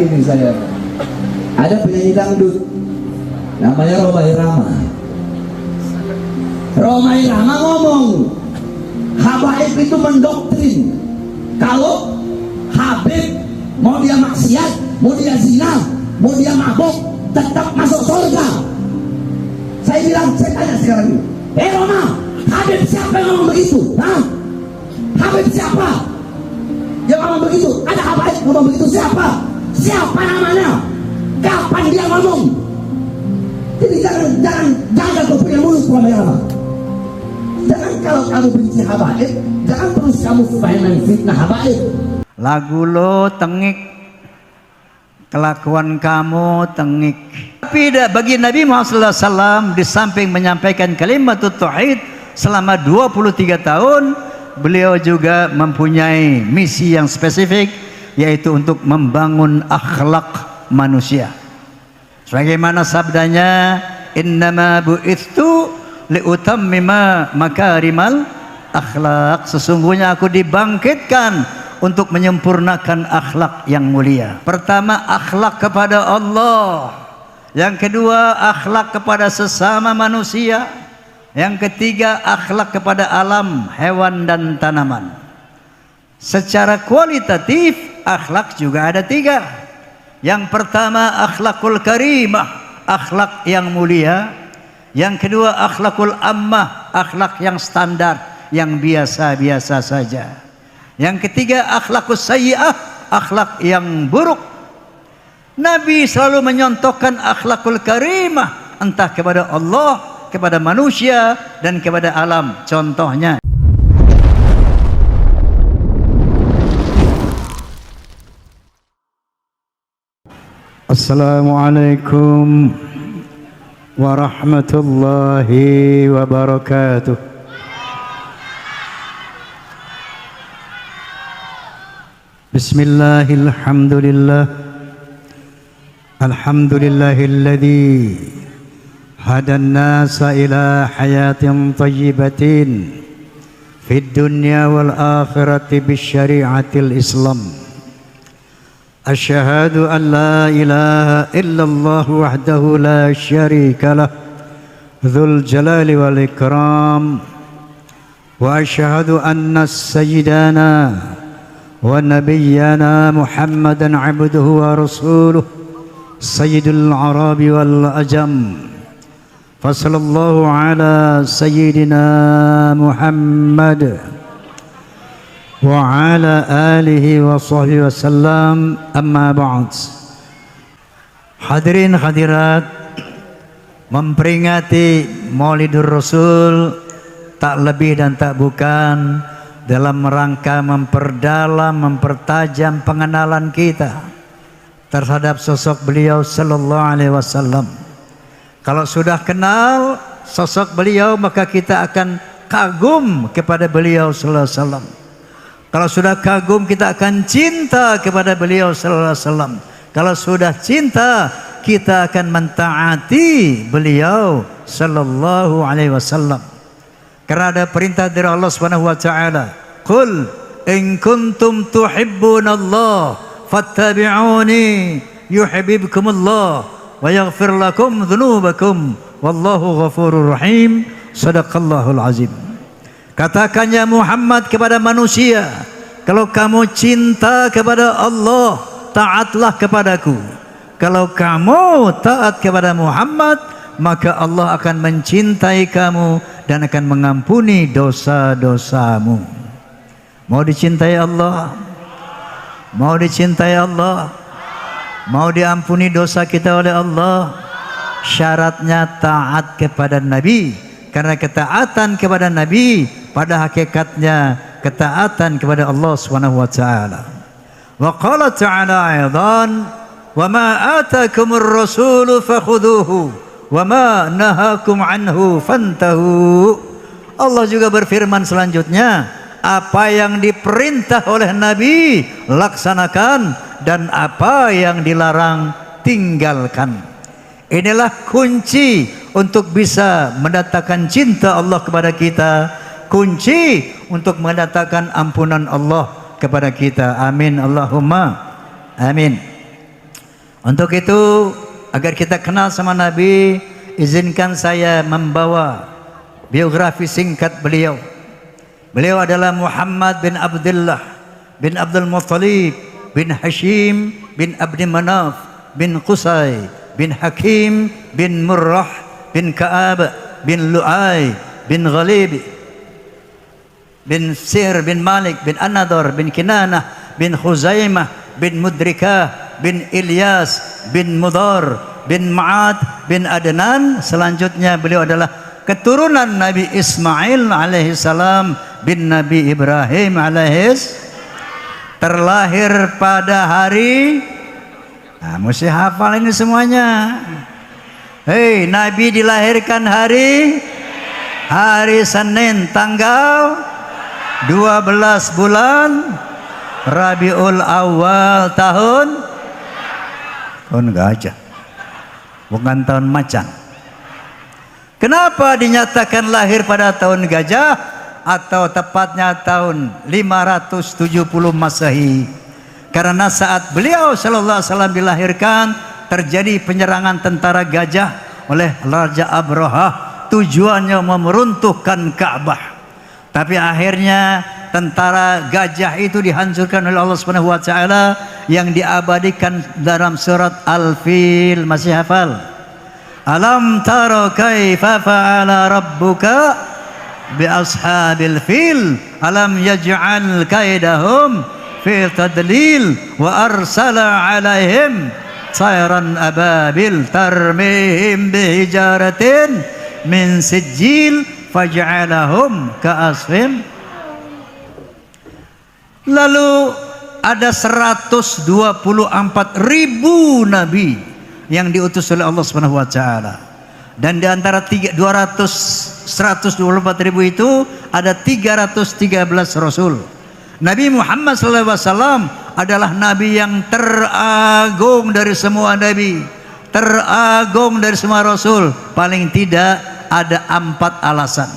lagi nih saya. Ada penyanyi dangdut namanya Rhoma Irama. Rhoma Irama ngomong, habaib itu mendoktrin kalau Habib mau dia maksiat, mau dia zina, mau dia mabuk, tetap masuk surga. Saya bilang, saya tanya sekarang ini, Rhoma, Habib siapa yang ngomong begitu? Hah? Habib siapa yang ngomong begitu? Ada habaib ngomong begitu, siapa? Siapa namanya? Kapan dia ngomong? Jadi jangan kau punya mulut Rhoma Irama. Jangan kalau kamu benci habaib, jangan terus kamu supaya menfitnah habaib. Lagu lo tengik, kelakuan kamu tengik. Tapi bagi Nabi Muhammad SAW, di samping menyampaikan kalimat tauhid selama 23 tahun, beliau juga mempunyai misi yang spesifik, yaitu untuk membangun akhlak manusia. Sebagaimana sabdanya, innama bu'ithu liutammima makarimal akhlak. Sesungguhnya aku dibangkitkan untuk menyempurnakan akhlak yang mulia. Pertama, akhlak kepada Allah. Yang kedua, akhlak kepada sesama manusia. Yang ketiga, akhlak kepada alam, hewan dan tanaman. Secara kualitatif, akhlak juga ada 3. Yang pertama, akhlakul karimah, akhlak yang mulia. Yang kedua, akhlakul ammah, akhlak yang standar, yang biasa-biasa saja. Yang ketiga, akhlakus sayyi'ah, akhlak yang buruk. Nabi selalu menyontohkan akhlakul karimah, entah kepada Allah, kepada manusia, dan kepada alam. Contohnya, Assalamualaikum warahmatullahi wabarakatuh. Bismillahirrahmanirrahim. Alhamdulillahilladzi hadan nasa ila hayatin tayyibatin fid dunya wal akhirati bisyari'atil Islam. Asyhadu an la ilaha illallah wahdahu la syarika lah dzul jalali wal ikram, wa asyhadu anna sayyidana wa nabiyyana Muhammadan abduhu wa rasuluh sayyidul arabi wal ajam. Fasallallahu ala sayyidina Muhammad wa ala alihi wa sahbihi wasallam, amma ba'd. Hadirin hadirat, memperingati Maulidur Rasul tak lebih dan tak bukan dalam rangka memperdalam, mempertajam pengenalan kita terhadap sosok beliau sallallahu alaihi wasallam. Kalau sudah kenal sosok beliau, maka kita akan kagum kepada beliau sallallahu alaihi wasallam. Kalau sudah kagum, kita akan cinta kepada beliau sallallahu alaihi wasallam. Kalau sudah cinta, kita akan mentaati beliau sallallahu alaihi wasallam. Karena ada perintah dari Allah Subhanahu wa taala, "Qul in kuntum tuhibbunallah fattabi'uni yuhibbukumullah wa yaghfir lakum dzunubakum wallahu ghafurur rahim." Shadaqallahul azim. Katakan ya Muhammad kepada manusia, kalau kamu cinta kepada Allah, taatlah kepadaku. Kalau kamu taat kepada Muhammad, maka Allah akan mencintai kamu dan akan mengampuni dosa-dosamu. Mau dicintai Allah? Mau dicintai Allah? Mau diampuni dosa kita oleh Allah? Syaratnya taat kepada Nabi. Karena ketaatan kepada Nabi pada hakikatnya ketaatan kepada Allah Subhanahu wa taala. Wa qala ta'ala aidan, "Wa ma atakumur rasulu fakhudhuhu wa ma nahakum anhu fantahu." Allah juga berfirman selanjutnya, apa yang diperintah oleh Nabi laksanakan, dan apa yang dilarang tinggalkan. Inilah kunci untuk bisa mendatangkan cinta Allah kepada kita, kunci untuk mendatangkan ampunan Allah kepada kita. Amin Allahumma amin. Untuk itu, agar kita kenal sama Nabi, izinkan saya membawa biografi singkat beliau. Beliau adalah Muhammad bin Abdullah bin Abdul Muttalib bin Hashim bin Abdi Manaf bin Qusay bin Hakim bin Murrah bin Ka'ab bin Lu'ay bin Ghalib bin Sir bin Malik bin An-Nadhr bin Kinanah bin Khuzaimah bin Mudrikah bin Ilyas bin Mudar bin Ma'ad bin Adnan. Selanjutnya beliau adalah keturunan Nabi Ismail alaihissalam bin Nabi Ibrahim terlahir pada hari, nah, mesti hafal ini semuanya. Hei, Nabi dilahirkan hari Senin tanggal 12 bulan Rabiul Awal tahun gajah, bukan tahun macan. Kenapa dinyatakan lahir pada tahun gajah atau tepatnya tahun 570 Masehi? Karena saat beliau sallallahu alaihi wasallam dilahirkan terjadi penyerangan tentara gajah oleh Raja Abraha, tujuannya meruntuhkan Ka'bah. Tapi akhirnya tentara gajah itu dihancurkan oleh Allah Subhanahu wa taala yang diabadikan dalam surat Al-Fil. Masih hafal? Alam tara kaifa fa'ala rabbuka bi ashabil fil alam yaj'al kaidahum fi tadlil wa arsala alaihim sayran ababil tarmihim bihijaratin min sijil faj'alahum ka'asfin. Lalu ada 124.000 nabi yang diutus oleh Allah Subhanahu wa taala. Dan di antara 124.000 itu ada 313 rasul. Nabi Muhammad SAW adalah nabi yang teragung dari semua nabi, teragung dari semua rasul. Paling tidak ada 4 alasan.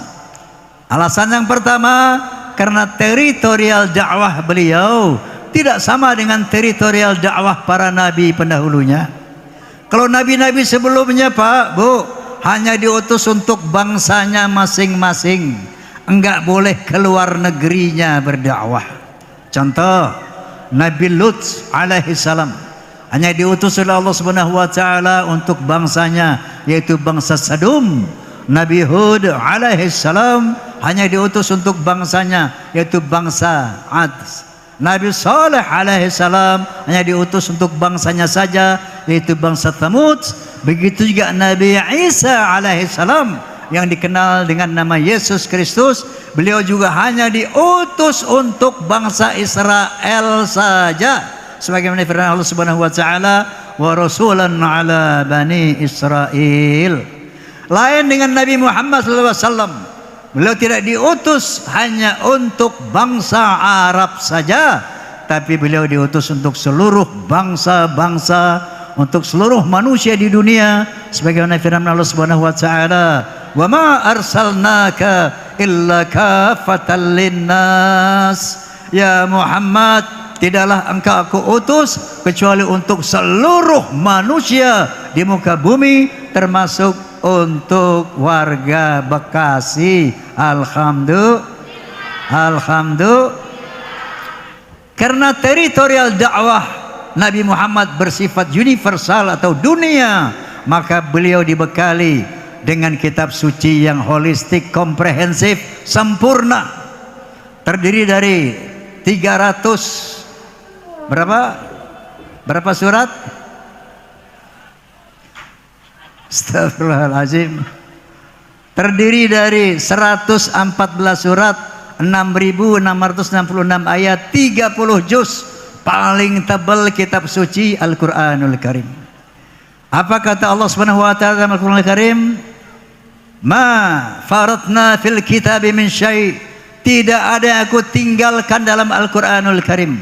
Alasan yang pertama, karena teritorial dakwah beliau tidak sama dengan teritorial dakwah para nabi pendahulunya. Kalau nabi-nabi sebelumnya, Pak, Bu, hanya diutus untuk bangsanya masing-masing, enggak boleh keluar negerinya berdakwah. Contoh, Nabi Lut alaihissalam hanya diutus oleh Allah Subhanahu wa taala untuk bangsanya, yaitu bangsa Sadum. Nabi Hud alaihissalam hanya diutus untuk bangsanya, yaitu bangsa Ad. Nabi Saleh alaihissalam hanya diutus untuk bangsanya saja, yaitu bangsa Thamud. Begitu juga Nabi Isa alaihissalam yang dikenal dengan nama Yesus Kristus, beliau juga hanya diutus untuk bangsa Israel saja, sebagaimana firman Allah Subhanahu wa taala, wa rasulan ala bani Israel. Lain dengan Nabi Muhammad SAW, beliau tidak diutus hanya untuk bangsa Arab saja, tapi beliau diutus untuk seluruh bangsa-bangsa, untuk seluruh manusia di dunia, sebagaimana firman Allah Subhanahu wa taala, "Wa ma arsalnaka illa kafatan linnas." Ya Muhammad, tidaklah engkau aku utus kecuali untuk seluruh manusia di muka bumi, termasuk untuk warga Bekasi. Alhamdulillah. Karena teritorial dakwah Nabi Muhammad bersifat universal atau dunia, maka beliau dibekali dengan kitab suci yang holistik, komprehensif, sempurna, terdiri dari 300 berapa surat? Astagfirullahaladzim. Terdiri dari 114 surat, 6.666 ayat, 30 juz. Paling tebal kitab suci Al-Quranul Karim. Apa kata Allah Subhanahu wa taala dalam Al-Quranul Karim? Ma faratna fil kitabi min syai'. Tidak ada yang aku tinggalkan dalam Al-Quranul Karim.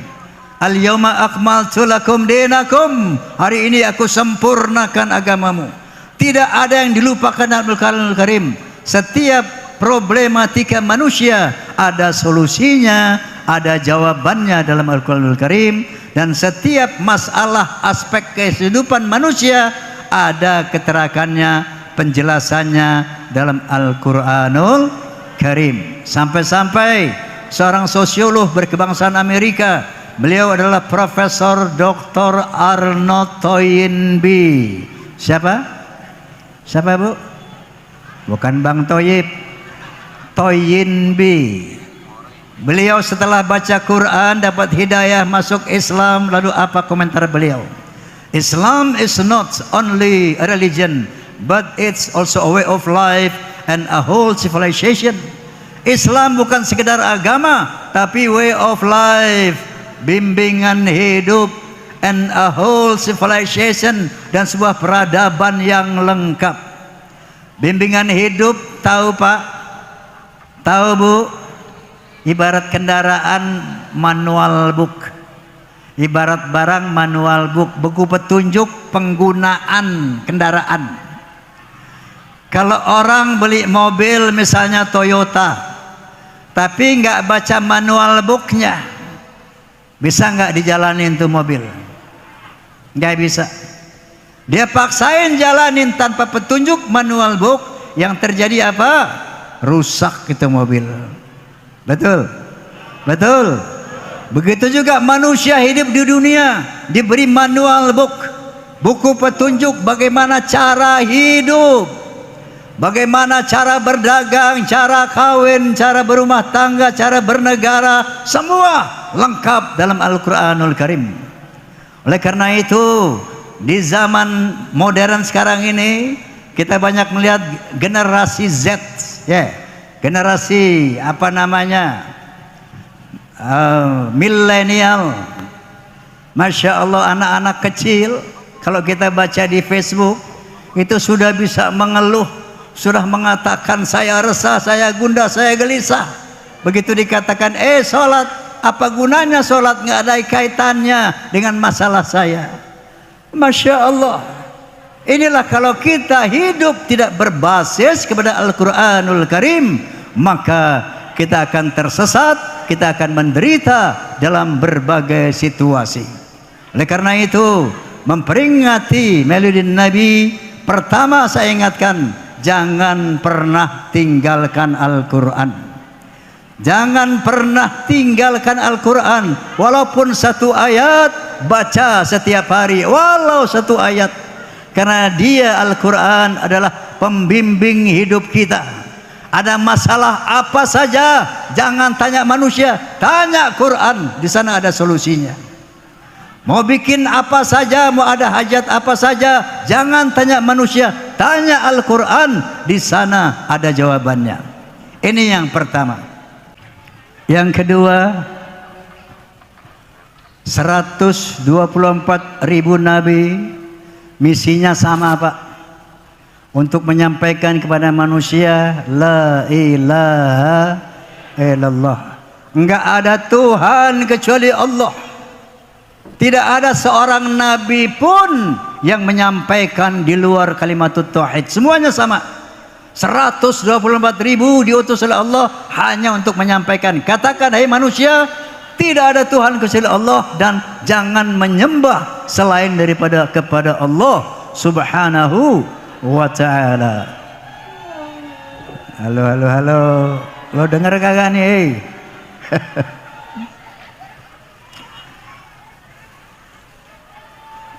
Al-yawma akmaltu lakum dinakum. Hari ini aku sempurnakan agamamu. Tidak ada yang dilupakan dalam Al-Quranul Karim. Setiap problematika manusia ada solusinya, ada jawabannya dalam Al-Quranul Karim, dan setiap masalah aspek kehidupan manusia ada keterangannya, penjelasannya dalam Al-Quranul Karim. Sampai-sampai seorang sosiolog berkebangsaan Amerika, beliau adalah Profesor Dr. Arnold Toynbee. Siapa Bu? Bukan Bang Toyib, Toynbee. Beliau setelah baca Quran dapat hidayah masuk Islam. Lalu apa komentar beliau? Islam is not only a religion, but it's also a way of life and a whole civilization. Islam bukan sekedar agama, tapi way of life, bimbingan hidup, and a whole civilization, dan sebuah peradaban yang lengkap. Bimbingan hidup, tahu Pak? Tahu Bu? Ibarat kendaraan manual book, ibarat barang manual book, buku petunjuk penggunaan kendaraan. Kalau orang beli mobil misalnya Toyota, tapi nggak baca manual booknya, bisa nggak dijalanin tuh mobil? Nggak bisa. Dia paksain jalanin tanpa petunjuk manual book, yang terjadi apa? Rusak itu mobil. Betul? Betul? Begitu juga manusia hidup di dunia, diberi manual book, buku petunjuk bagaimana cara hidup, bagaimana cara berdagang, cara kawin, cara berumah tangga, cara bernegara, semua lengkap dalam Al-Quranul Karim. Oleh karena itu, di zaman modern sekarang ini, kita banyak melihat generasi Z, generasi apa namanya, milenial. Masya Allah, anak-anak kecil kalau kita baca di Facebook itu sudah bisa mengeluh, sudah mengatakan saya resah, saya gundah, saya gelisah. Begitu dikatakan sholat, apa gunanya sholat, nggak ada kaitannya dengan masalah saya. Masya Allah, inilah kalau kita hidup tidak berbasis kepada Al-Quranul Karim, maka kita akan tersesat, kita akan menderita dalam berbagai situasi. Oleh karena itu, memperingati Maulid Nabi, pertama saya ingatkan, jangan pernah tinggalkan Al-Quran. Jangan pernah tinggalkan Al-Quran. Walaupun satu ayat, baca setiap hari, walau satu ayat. Karena dia, Al-Quran, adalah pembimbing hidup kita. Ada masalah apa saja, jangan tanya manusia, tanya Quran, di sana ada solusinya. Mau bikin apa saja, mau ada hajat apa saja, jangan tanya manusia, tanya Al-Quran, di sana ada jawabannya. Ini yang pertama. Yang kedua, 124.000 nabi, misinya sama Pak, untuk menyampaikan kepada manusia la ilaha illallah, enggak ada Tuhan kecuali Allah. Tidak ada seorang nabi pun yang menyampaikan di luar kalimatut tauhid. Semuanya sama. 124.000 diutus oleh Allah hanya untuk menyampaikan, katakan hai manusia, tidak ada Tuhan kecuali Allah, dan jangan menyembah selain daripada kepada Allah Subhanahu wa ta'ala. Halo, lo denger kagak nih?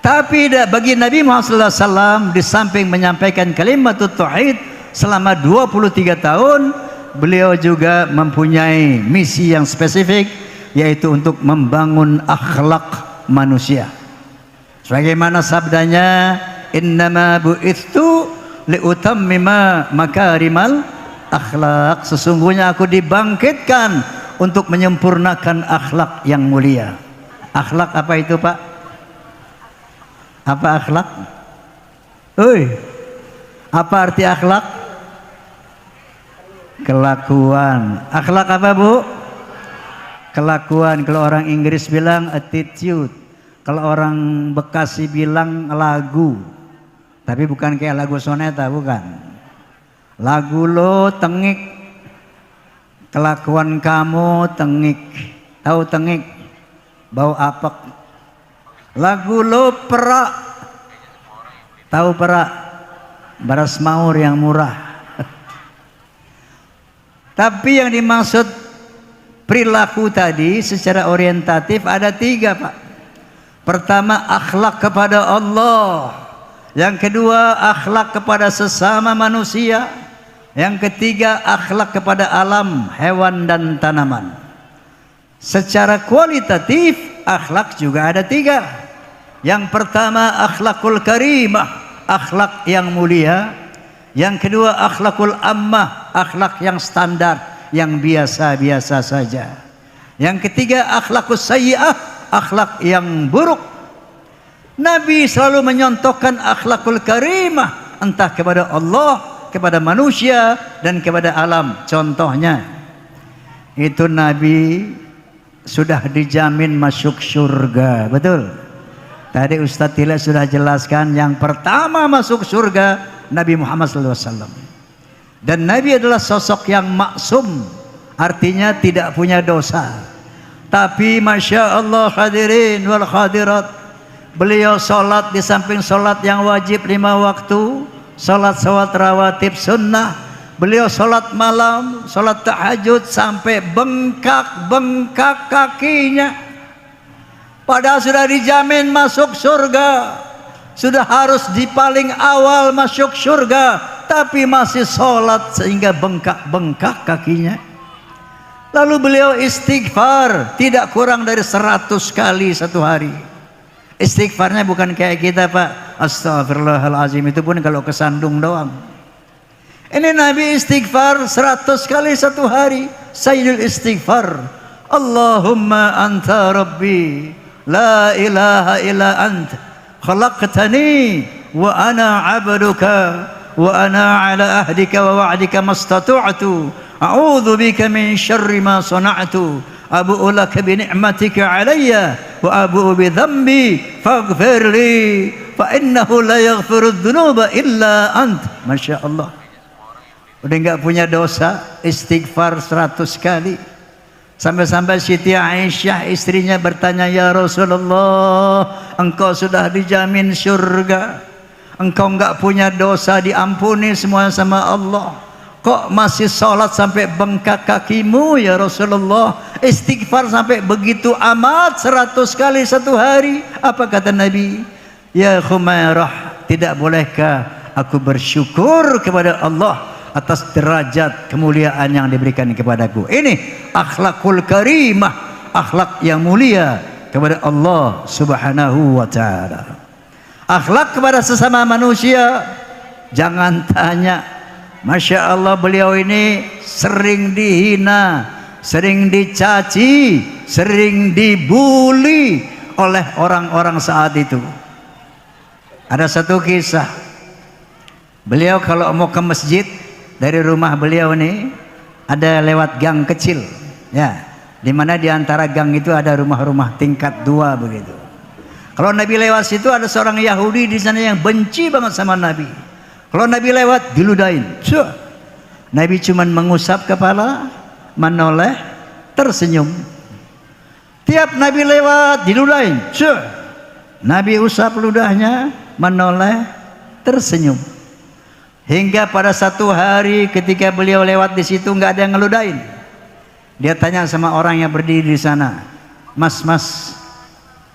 Tapi bagi Nabi Muhammad SAW, di samping menyampaikan kalimat tauhid selama 23 tahun, beliau juga mempunyai misi yang spesifik, yaitu untuk membangun akhlak manusia. Sebagaimana sabdanya, innama bu'ithtu liutammima makarimal akhlak, sesungguhnya aku dibangkitkan untuk menyempurnakan akhlak yang mulia. Akhlak apa itu Pak? Apa akhlak? Apa arti akhlak? Kelakuan. Akhlak apa Bu? Kelakuan. Kalau orang Inggris bilang attitude, kalau orang Bekasi bilang lagu. Tapi bukan kayak lagu soneta, bukan. Lagu lo tengik, kelakuan kamu tengik. tahu tengik, bau apek. Lagu lo perak, tahu perak, beras maur yang murah. Tapi yang dimaksud perilaku tadi secara orientatif ada 3, Pak. Pertama, akhlak kepada Allah. Yang kedua, akhlak kepada sesama manusia. Yang ketiga, akhlak kepada alam, hewan dan tanaman. Secara kualitatif, akhlak juga ada 3. Yang pertama, akhlakul karimah, akhlak yang mulia. Yang kedua, akhlakul ammah, akhlak yang standar, yang biasa-biasa saja. Yang ketiga, akhlakus sayyi'ah, akhlak yang buruk. Nabi selalu menyontohkan akhlakul karimah, entah kepada Allah, kepada manusia, dan kepada alam. Contohnya, itu Nabi sudah dijamin masuk surga, betul? Tadi Ustadz Tila sudah jelaskan, yang pertama masuk surga Nabi Muhammad SAW. Dan Nabi adalah sosok yang maksum, artinya tidak punya dosa. Tapi Masya Allah hadirin wal hadirat, beliau sholat di samping sholat yang wajib 5 waktu, sholat rawatib sunnah, beliau sholat malam, sholat tahajud sampai bengkak-bengkak kakinya. Padahal sudah dijamin masuk surga, sudah harus di paling awal masuk surga, tapi masih sholat sehingga bengkak-bengkak kakinya. Lalu beliau istighfar tidak kurang dari 100 kali satu hari. Istighfarnya bukan kayak kita, Pak, astagfirullahalazim, itu pun kalau kesandung doang. Ini Nabi istighfar 100 kali satu hari. Sayyidul istighfar, Allahumma anta rabbi la ilaha illa anta khalaqtani wa ana abduka wa ana ala ahdika wa wa'dika mastata'tu a'udzu bika min syarri ma sana'tu abu'u laka bi ni'matika alayya wa abu'u bi dhanbi faghfir li fa innahu la yaghfiru dzunuba illa ant. Masya Allah, udah enggak punya dosa, istighfar 100 kali. Sampai-sampai Siti Aisyah istrinya bertanya, ya Rasulullah, engkau sudah dijamin surga, engkau enggak punya dosa, diampuni semua sama Allah, kok masih sholat sampai bengkak kakimu ya Rasulullah, istighfar sampai begitu amat 100 kali satu hari? Apa kata Nabi? Ya Khumairah, tidak bolehkah aku bersyukur kepada Allah atas derajat kemuliaan yang diberikan kepadaku? Ini akhlakul karimah, akhlak yang mulia kepada Allah Subhanahu wa ta'ala. Akhlak kepada sesama manusia, jangan tanya. Masya Allah, beliau ini sering dihina, sering dicaci, sering dibuli oleh orang-orang saat itu. Ada satu kisah, beliau kalau mau ke masjid, dari rumah beliau nih ada lewat gang kecil, ya, dimana di antara gang itu ada rumah-rumah tingkat 2 begitu. Kalau Nabi lewat situ, ada seorang Yahudi di sana yang benci banget sama Nabi. Kalau Nabi lewat, diludahin. Nabi cuman mengusap kepala, menoleh, tersenyum. Tiap Nabi lewat, diludahin. Nabi usap ludahnya, menoleh, tersenyum. Hingga pada satu hari ketika beliau lewat di situ, nggak ada yang ngeludahin. Dia tanya sama orang yang berdiri di sana, Mas,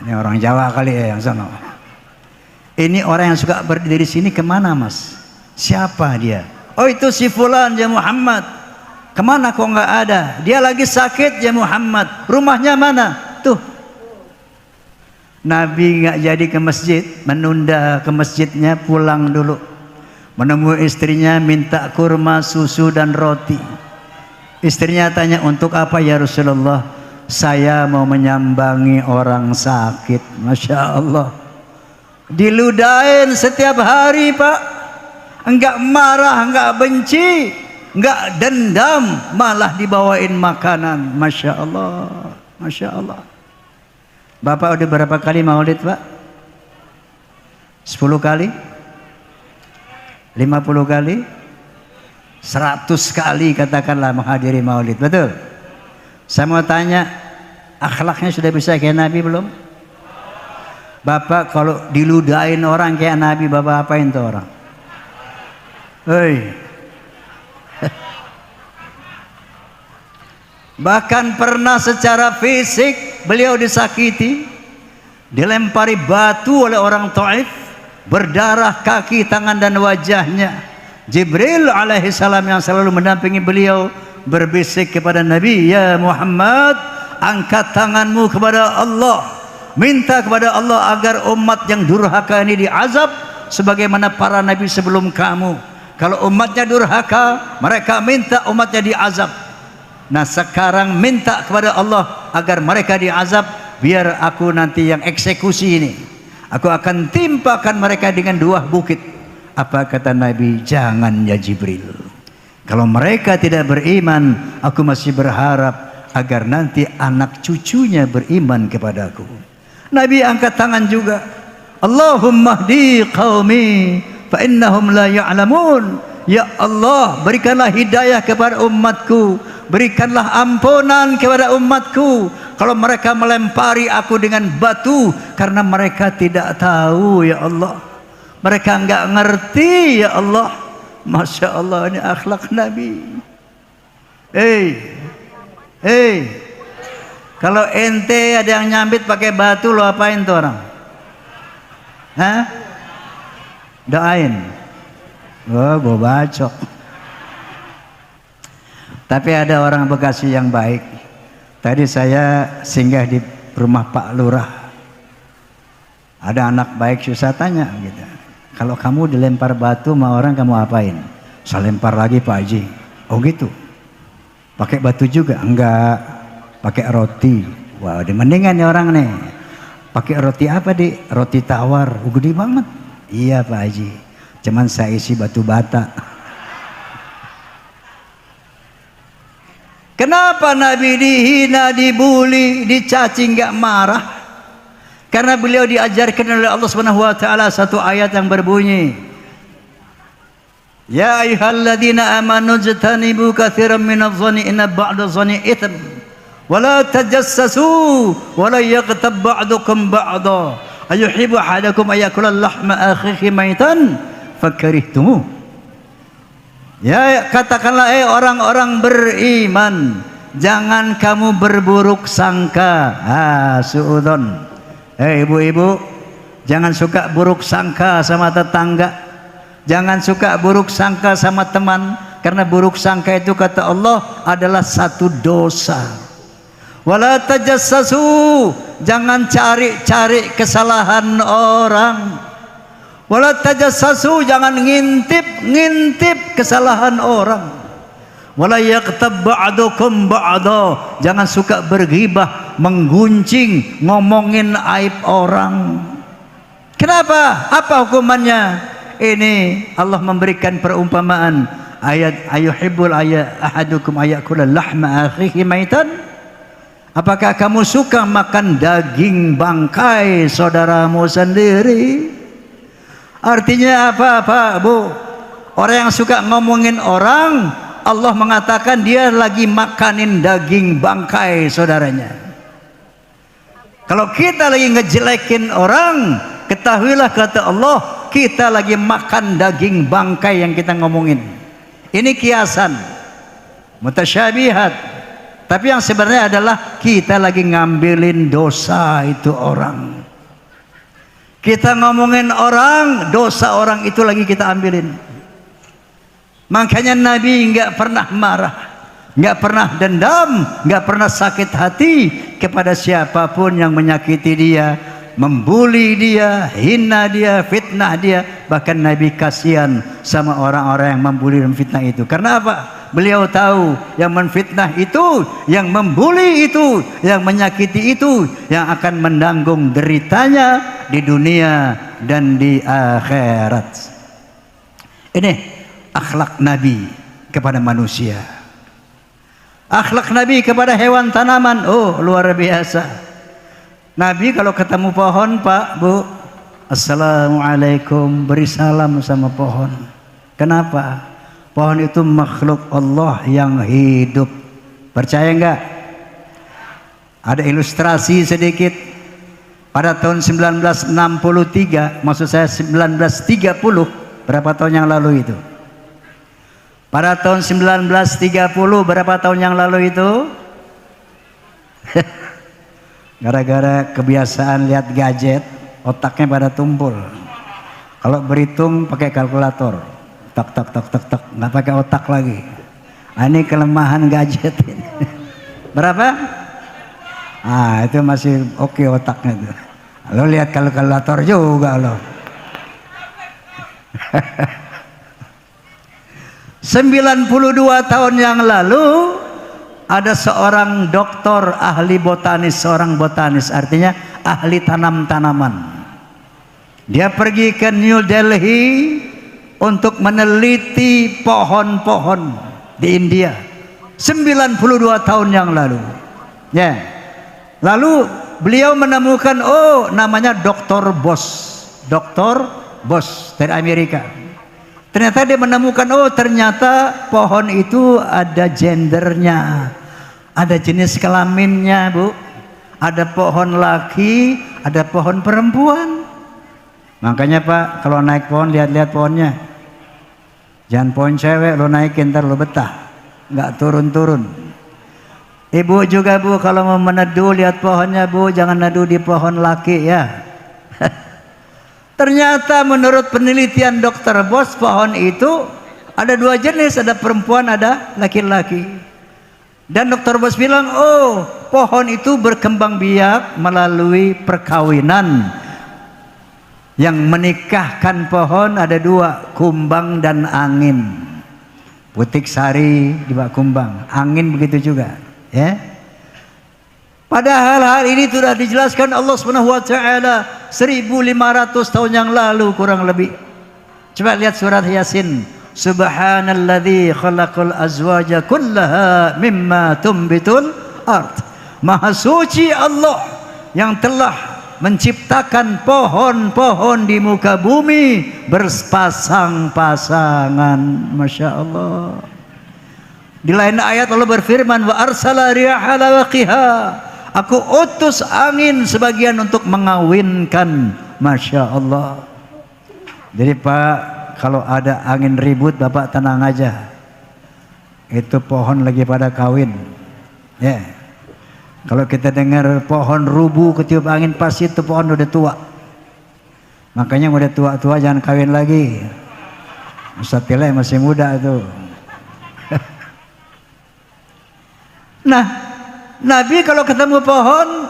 ini orang Jawa kali ya yang sana. Ini orang yang suka berdiri di sini kemana, Mas? Siapa dia? Oh, itu si Fulan ya Muhammad. Kemana kok nggak ada? Dia lagi sakit ya Muhammad. Rumahnya mana? Tuh. Nabi nggak jadi ke masjid, menunda ke masjidnya, pulang dulu. Menemui istrinya, minta kurma, susu dan roti. Istrinya tanya, untuk apa ya Rasulullah? Saya mau menyambangi orang sakit. Masya Allah, diludahin setiap hari, Pak. Enggak marah, enggak benci, enggak dendam, malah dibawain makanan. Masya Allah, Masya Allah. Bapak udah berapa kali maulid, Pak? 10 kali? 50 kali, 100 kali katakanlah menghadiri maulid, betul? Saya mau tanya, Akhlaknya sudah bisa kayak Nabi belum? Bapak kalau diludahin orang kayak Nabi, Bapak apain tuh orang? Hei. Bahkan pernah secara fisik beliau disakiti, dilempari batu oleh orang Taif, berdarah kaki, tangan dan wajahnya. Jibril alaihi salam yang selalu mendampingi beliau berbisik kepada Nabi, "Ya Muhammad, angkat tanganmu kepada Allah, minta kepada Allah agar umat yang durhaka ini diazab sebagaimana para nabi sebelum kamu. Kalau umatnya durhaka, mereka minta umatnya diazab. Nah sekarang minta kepada Allah agar mereka diazab, biar aku nanti yang eksekusi ini. Aku akan timpakan mereka dengan 2 bukit." Apa kata Nabi? "Jangan ya Jibril. Kalau mereka tidak beriman, aku masih berharap agar nanti anak cucunya beriman kepadaku." Nabi angkat tangan juga. "Allahumma hdi qaumi fa innahum la ya'lamun." Ya Allah, berikanlah hidayah kepada umatku, berikanlah ampunan kepada umatku kalau mereka melempari aku dengan batu, karena mereka tidak tahu ya Allah, mereka enggak ngerti ya Allah. Masya Allah, ini akhlak Nabi. Kalau ente ada yang nyambit pakai batu, lo apain tuh orang? Hah? Doain. Oh, gue bacok. Tapi ada orang Bekasi yang baik. Tadi saya singgah di rumah Pak Lurah. Ada anak baik, saya tanya gitu, "Kalau kamu dilempar batu sama orang, kamu apain?" "Saya lempar lagi Pak Haji." "Oh gitu? Pakai batu juga?" "Enggak, pakai roti." Wah, mendingan nih orang nih. "Pakai roti apa Dik?" "Roti tawar." "Oh, gede banget." "Iya Pak Haji, cuman saya isi batu bata." Kenapa Nabi dihina, dibuli, dicaci nggak marah? Karena beliau diajarkan oleh Allah Subhanahu wa taala satu ayat yang berbunyi, "Ya ayyuhalladzina amanu jtanibu katsiran minadh-dhanni inna ba'dadh-dhanni itsm wa la tajassasu wa la yaghtab ba'dukum ba'dha ayuhibbu ahadakum ayakula lahma akhihi maitan fakarihtumuh." Ya, katakanlah orang-orang beriman, jangan kamu berburuk sangka. Suudzon. Ibu-ibu, jangan suka buruk sangka sama tetangga, jangan suka buruk sangka sama teman, karena buruk sangka itu kata Allah adalah satu dosa. Wala tajassasu, jangan cari-cari kesalahan orang. Wala tajassasu, jangan ngintip kesalahan orang. Wala yaghtab ba'dukum ba'da, jangan suka berghibah, menggunjing, ngomongin aib orang. Kenapa? Apa hukumannya? Ini Allah memberikan perumpamaan ayat, "Ayuhibbul ahadukum ayakula lahma akhihi maitan." Apakah kamu suka makan daging bangkai saudaramu sendiri? Artinya apa Pak Bu? Orang yang suka ngomongin orang, Allah mengatakan dia lagi makanin daging bangkai saudaranya. Kalau kita lagi ngejelekin orang, ketahuilah kata Allah, kita lagi makan daging bangkai yang kita ngomongin. Ini kiasan, mutasyabihat. Tapi yang sebenarnya adalah kita lagi ngambilin dosa itu orang. Kita ngomongin orang, dosa orang itu lagi kita ambilin. Makanya Nabi nggak pernah marah, nggak pernah dendam, nggak pernah sakit hati kepada siapapun yang menyakiti dia, membuli dia, hina dia, fitnah dia. Bahkan Nabi kasihan sama orang-orang yang membuli dan fitnah itu. Karena apa? Beliau tahu yang menfitnah itu, yang membuli itu, yang menyakiti itu, yang akan menanggung deritanya di dunia dan di akhirat. Ini akhlak Nabi kepada manusia. Akhlak Nabi kepada hewan tanaman, oh luar biasa. Nabi kalau ketemu pohon, Pak, Bu, Assalamualaikum, beri salam sama pohon. Kenapa? Pohon itu makhluk Allah yang hidup. Percaya enggak? Ada ilustrasi sedikit. Pada tahun 1963, maksud saya 1930, berapa tahun yang lalu itu? Pada tahun 1930, berapa tahun yang lalu itu? Gara-gara kebiasaan lihat gadget, otaknya pada tumpul. Kalau berhitung pakai kalkulator, tak tak tak tak tak, nggak pakai otak lagi. Ini kelemahan gadget ini. Berapa? Ah, itu masih oke otaknya tuh. Lo lihat kalkulator juga lo. 92 tahun yang lalu ada seorang doktor ahli botanis, seorang botanis artinya ahli tanam-tanaman. Dia pergi ke New Delhi untuk meneliti pohon-pohon di India. 92 tahun yang lalu. Ya. Lalu beliau menemukan, oh namanya Dr. Boss. Dr. Boss dari Amerika. Ternyata dia menemukan, oh ternyata pohon itu ada gendernya. Ada jenis kelaminnya, Bu. Ada pohon laki, ada pohon perempuan. Makanya Pak, kalau naik pohon lihat-lihat pohonnya. Jangan pohon cewek lo naikin, ntar lo betah. Nggak turun-turun. Ibu juga Bu, kalau mau meneduh lihat pohonnya Bu, jangan neduh di pohon laki ya. Ternyata menurut penelitian Dr. Boss, pohon itu ada dua jenis, ada perempuan, ada laki-laki. Dan Dr. Boss bilang, oh pohon itu berkembang biak melalui perkawinan. Yang menikahkan pohon ada dua, kumbang dan angin. Putik sari di bawah kumbang, angin begitu juga. Ya. Padahal hal ini sudah dijelaskan Allah Subhanahu wa taala 1500 tahun yang lalu kurang lebih. Coba lihat surat Yasin. Subhanalladzi khalaqal azwaja kullaha mimma tumbitul ard. Maha suci Allah yang telah menciptakan pohon-pohon di muka bumi berpasang-pasangan. Masya Allah. Di lain ayat Allah berfirman, wa arsala riyaha lawaqiha. Aku utus angin sebagian untuk mengawinkan. Masya Allah. Jadi Pak, kalau ada angin ribut Bapak tenang aja. Itu pohon lagi pada kawin. Ya. Yeah. Kalau kita dengar pohon rubuh ketiup angin, pasti itu pohon udah tua. Makanya udah tua-tua jangan kawin lagi. Ustaz Tile masih muda tuh. Nah, Nabi kalau ketemu pohon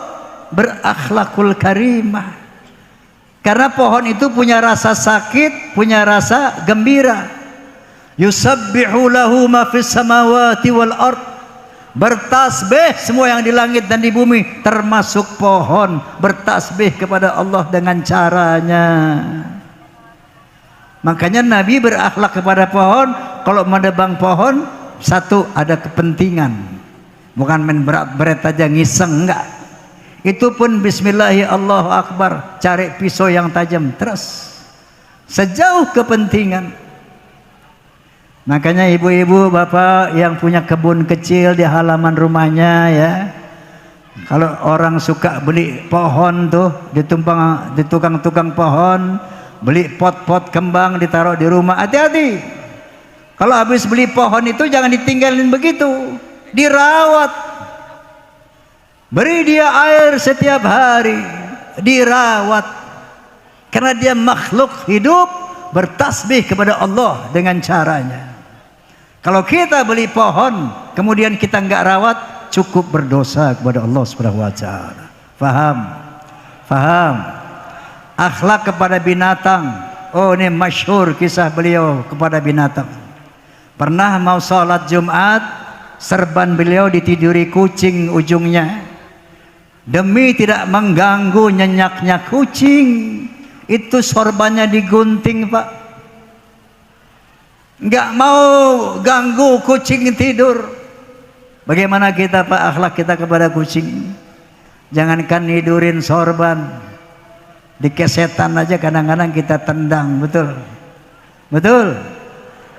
berakhlakul karimah. Karena pohon itu punya rasa sakit, punya rasa gembira. Yusabbihu lahu ma fis samawati wal ard. Bertasbih semua yang di langit dan di bumi, termasuk pohon, bertasbih kepada Allah dengan caranya. Makanya Nabi berakhlak kepada pohon. Kalau menebang pohon, satu ada kepentingan. Bukan main berat-berat aja ngiseng, enggak. Itu pun bismillahi Allahu akbar, cari pisau yang tajam terus. Sejauh kepentingan. Makanya ibu-ibu, bapak yang punya kebun kecil di halaman rumahnya ya. Kalau orang suka beli pohon tuh di tukang-tukang pohon, beli pot-pot kembang ditaruh di rumah, hati-hati. Kalau habis beli pohon itu jangan ditinggalin begitu. Dirawat, beri dia air setiap hari, dirawat, karena dia makhluk hidup bertasbih kepada Allah dengan caranya. Kalau kita beli pohon kemudian kita nggak rawat, cukup berdosa kepada Allah Subhanahu wa taala. Faham? Faham? Akhlak kepada binatang. Oh, ini masyhur kisah beliau kepada binatang. Pernah mau sholat Jumat, serban beliau ditiduri kucing ujungnya. Demi tidak mengganggu nyenyaknya kucing, itu sorbannya digunting Pak. Nggak mau ganggu kucing tidur. Bagaimana kita Pak akhlak kita kepada kucing? Jangankan nidurin sorban, di kesetan aja kadang-kadang kita tendang. Betul? Betul?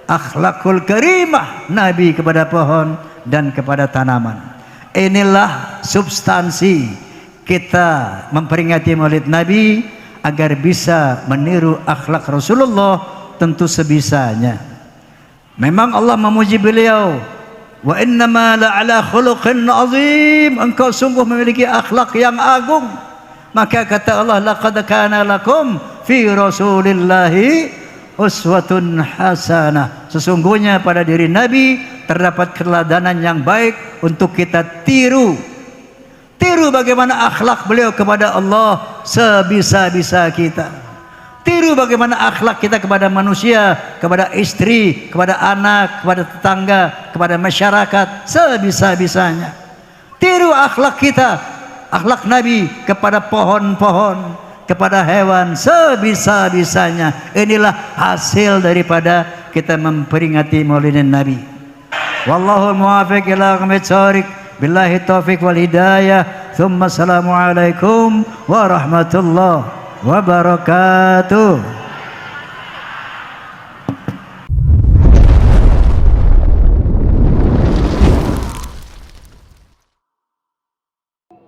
Akhlakul karimah Nabi kepada pohon dan kepada tanaman. Inilah substansi kita memperingati Maulid Nabi agar bisa meniru akhlak Rasulullah tentu sebisanya. Memang Allah memuji beliau, wa innama la'ala khuluqin azim, engkau sungguh memiliki akhlak yang agung. Maka kata Allah, laqad kana lakum fi rasulillahi uswatun hasanah, sesungguhnya pada diri Nabi terdapat keteladanan yang baik untuk kita tiru. Tiru bagaimana akhlak beliau kepada Allah sebisa-bisa kita. Tiru bagaimana akhlak kita kepada manusia, kepada istri, kepada anak, kepada tetangga, kepada masyarakat sebisa-bisanya. Tiru akhlak kita, akhlak Nabi kepada pohon-pohon, kepada hewan sebisa-bisanya. Inilah hasil daripada kita memperingati Maulidin Nabi. Wallahul muwaffiq ila aqwamit thoriq. Billahi taufiq wal hidayah. Thumma assalamualaikum warahmatullahi wabarakatuh.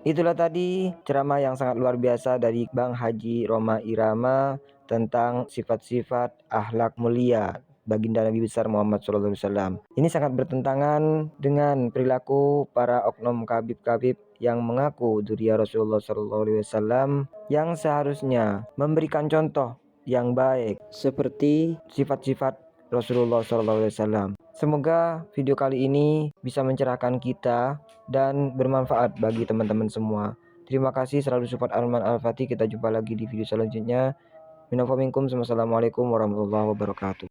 Itulah tadi ceramah yang sangat luar biasa dari Bang Haji Rhoma Irama tentang sifat-sifat akhlak mulia baginda Nabi besar Muhammad SAW. Ini sangat bertentangan dengan perilaku para oknum kabib-kabib yang mengaku dzurriyyah Rasulullah SAW, yang seharusnya memberikan contoh yang baik seperti sifat-sifat Rasulullah SAW. Semoga video kali ini bisa mencerahkan kita dan bermanfaat bagi teman-teman semua. Terima kasih, selalu support Arman Al-Fatih. Kita jumpa lagi di video selanjutnya. Minal minkum. Wassalamualaikum warahmatullahi wabarakatuh.